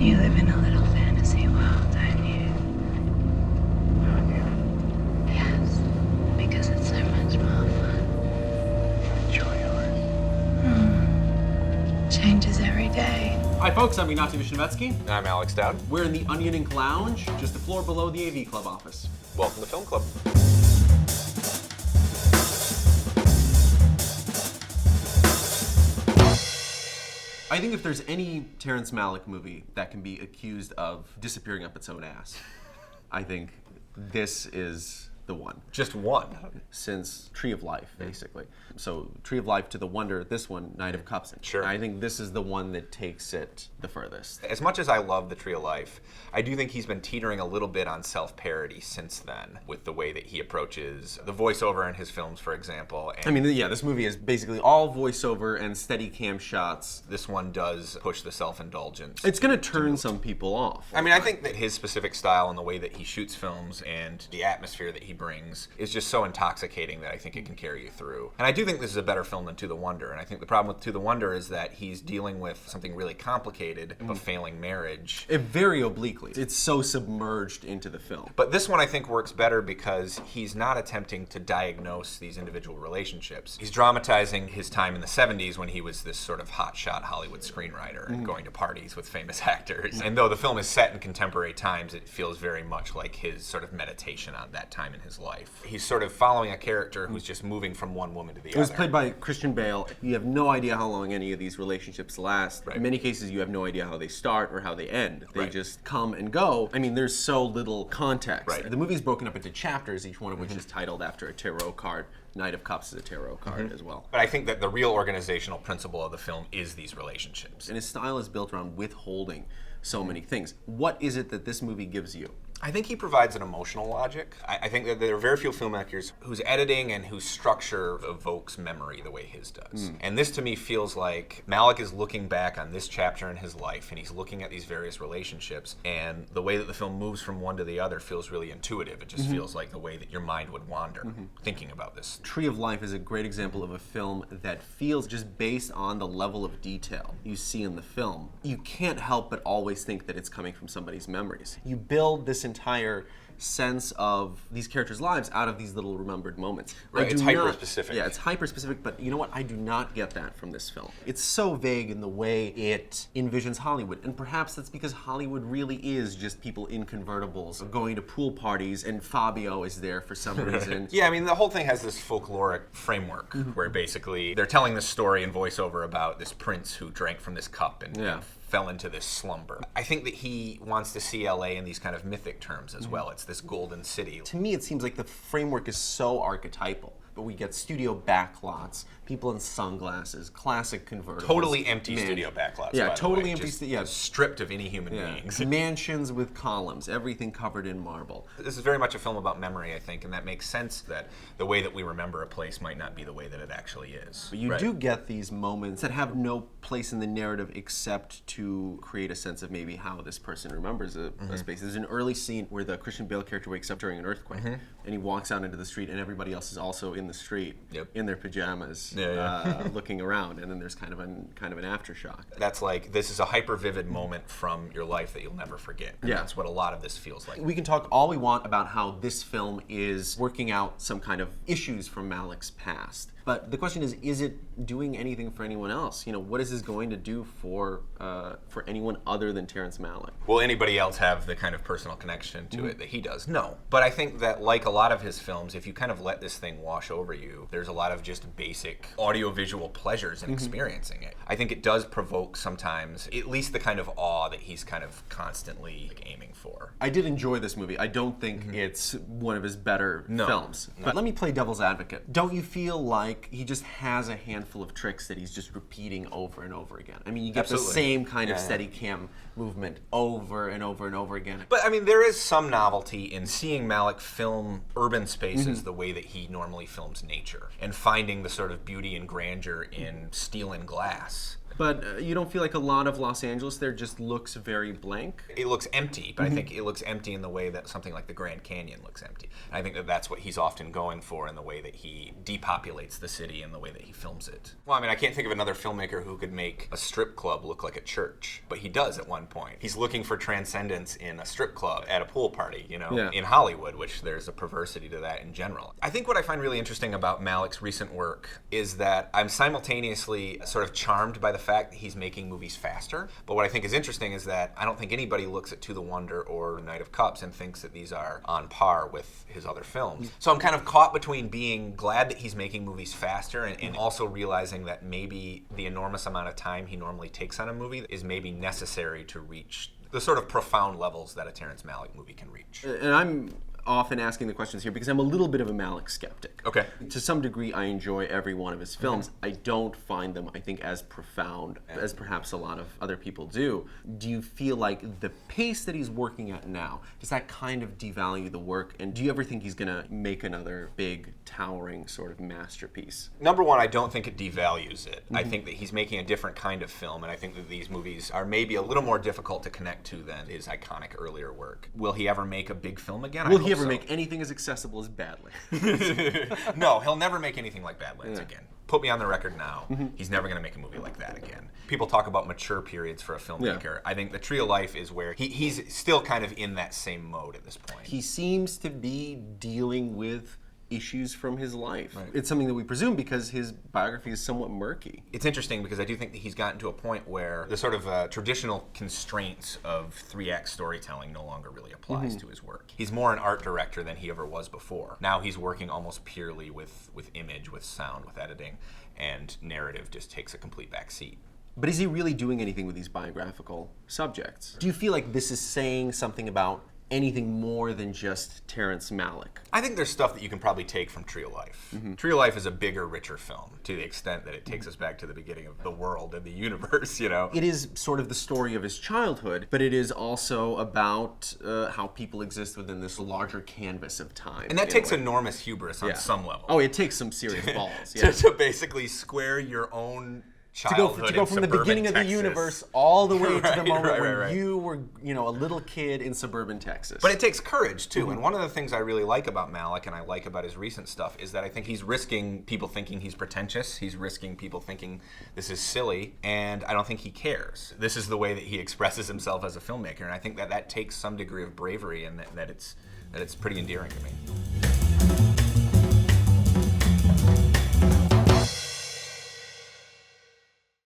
You live in a little fantasy world, don't you? Don't you? Yes, because it's so much more fun. Enjoy yours. Changes every day. Hi folks, I'm Ignatiy Vishnevetsky. And I'm Alex Dowd. We're in the Onion Ink Lounge, just a floor below the AV Club office. Welcome to Film Club. I think if there's any Terrence Malick movie that can be accused of disappearing up its own ass, I think this is the one. Just one. Since Tree of Life, basically. So Tree of Life to The Wonder, this one, Night of Cups. Sure. I think this is the one that takes it the furthest. As much as I love The Tree of Life, I do think he's been teetering a little bit on self-parody since then with the way that he approaches the voiceover in his films, for example. And I mean, yeah, this movie is basically all voiceover and steady cam shots. this one does push the self-indulgence. It's going to turn some people off. I mean, I think that his specific style and the way that he shoots films and the atmosphere that he brings is just so intoxicating that I think it can carry you through. And I do think this is a better film than To the Wonder. And I think the problem with To the Wonder is that he's dealing with something really complicated, a failing marriage. Very obliquely. It's so submerged into the film. But this one I think works better because he's not attempting to diagnose these individual relationships. He's dramatizing his time in the 70s when he was this sort of hotshot Hollywood screenwriter and going to parties with famous actors. And though the film is set in contemporary times, it feels very much like his sort of meditation on that time in his life. He's sort of following a character who's just moving from one woman to the other. It was played by Christian Bale. You have no idea how long any of these relationships last. Right. In many cases, you have no idea how they start or how they end. They Right. just come and go. I mean, there's so little context. Right. The movie's broken up into chapters, each one of which is titled after a tarot card. Night of Cups is a tarot card as well. But I think that the real organizational principle of the film is these relationships. And his style is built around withholding so many things. What is it that this movie gives you? I think he provides an emotional logic. I think that there are very few filmmakers whose editing and whose structure evokes memory the way his does. And this to me feels like Malick is looking back on this chapter in his life and he's looking at these various relationships, and the way that the film moves from one to the other feels really intuitive. It just feels like the way that your mind would wander thinking about this. Tree of Life is a great example of a film that feels just based on the level of detail you see in the film. You can't help but always think that it's coming from somebody's memories. You build this entire sense of these characters' lives out of these little remembered moments. Right, it's hyper-specific. Yeah, it's hyper-specific, but you know what? I do not get that from this film. It's so vague in the way it envisions Hollywood, and perhaps that's because Hollywood really is just people in convertibles going to pool parties, and Fabio is there for some reason. Yeah, I mean, the whole thing has this folkloric framework where basically they're telling this story in voiceover about this prince who drank from this cup and fell into this slumber. I think that he wants to see LA in these kind of mythic terms as well. It's this golden city. To me, it seems like the framework is so archetypal. But we get studio backlots, people in sunglasses, classic convertibles. Totally empty studio backlots. Yeah, by the totally way. empty. Just stripped of any human beings. Mansions with columns, everything covered in marble. This is very much a film about memory, I think, and that makes sense that the way that we remember a place might not be the way that it actually is. But you do get these moments that have no place in the narrative except to create a sense of maybe how this person remembers a space. There's an early scene where the Christian Bale character wakes up during an earthquake, and he walks out into the street, and everybody else is also in the street in their pajamas, looking around, and then there's kind of an aftershock. That's like, this is a hyper vivid moment from your life that you'll never forget. And Yeah. that's what a lot of this feels like. We can talk all we want about how this film is working out some kind of issues from Malick's past. But the question is it doing anything for anyone else? You know, what is this going to do for anyone other than Terrence Malick? Will anybody else have the kind of personal connection to it that he does? No. But I think that, like a lot of his films, if you kind of let this thing wash over you, there's a lot of just basic audiovisual pleasures in experiencing it. I think it does provoke sometimes at least the kind of awe that he's kind of constantly aiming for. I did enjoy this movie. I don't think it's one of his better films. But let me play devil's advocate. Don't you feel like he just has a handful of tricks that he's just repeating over and over again? I mean, you get the same kind of steady cam movement over and over and over again. But I mean, there is some novelty in seeing Malick film urban spaces the way that he normally films nature, and finding the sort of beauty and grandeur in steel and glass. But you don't feel like a lot of Los Angeles there just looks very blank? It looks empty, but I think it looks empty in the way that something like the Grand Canyon looks empty. And I think that that's what he's often going for in the way that he depopulates the city and the way that he films it. Well, I mean, I can't think of another filmmaker who could make a strip club look like a church, but he does at one point. He's looking for transcendence in a strip club at a pool party, you know, in Hollywood, which there's a perversity to that in general. I think what I find really interesting about Malick's recent work is that I'm simultaneously sort of charmed by the fact that he's making movies faster, but what I think is interesting is that I don't think anybody looks at To the Wonder or Night of Cups and thinks that these are on par with his other films. So I'm kind of caught between being glad that he's making movies faster and also realizing that maybe the enormous amount of time he normally takes on a movie is maybe necessary to reach the sort of profound levels that a Terrence Malick movie can reach. And I'm often asking the questions here because I'm a little bit of a Malick skeptic. Okay. To some degree, I enjoy every one of his films. I don't find them, I think, as profound as perhaps a lot of other people do. Do you feel like the pace that he's working at now, does that kind of devalue the work? And do you ever think he's going to make another big, towering sort of masterpiece? Number one, I don't think it devalues it. I think that he's making a different kind of film, and I think that these movies are maybe a little more difficult to connect to than his iconic earlier work. Will he ever make a big film again? Will he ever make anything as accessible as Badlands? No, he'll never make anything like Badlands again. Put me on the record now. He's never going to make a movie like that again. People talk about mature periods for a filmmaker. I think The Tree of Life is where he's still kind of in that same mode at this point. He seems to be dealing with issues from his life. Right. It's something that we presume because his biography is somewhat murky. It's interesting because I do think that he's gotten to a point where the sort of traditional constraints of 3-act storytelling no longer really applies to his work. He's more an art director than he ever was before. Now he's working almost purely with image, with sound, with editing, and narrative just takes a complete back seat. But is he really doing anything with these biographical subjects? Do you feel like this is saying something about anything more than just Terrence Malick? I think there's stuff that you can probably take from Tree of Life. Tree of Life is a bigger, richer film to the extent that it takes us back to the beginning of the world and the universe, you know? It is sort of the story of his childhood, but it is also about how people exist within this larger canvas of time. And that takes enormous hubris on some level. Oh, it takes some serious balls. To basically square your own childhood to go from the beginning of the universe all the way to the moment when you were, a little kid in suburban Texas. But it takes courage too. And one of the things I really like about Malick and I like about his recent stuff is that I think he's risking people thinking he's pretentious. He's risking people thinking this is silly, and I don't think he cares. This is the way that he expresses himself as a filmmaker, and I think that takes some degree of bravery, and that it's pretty endearing to me.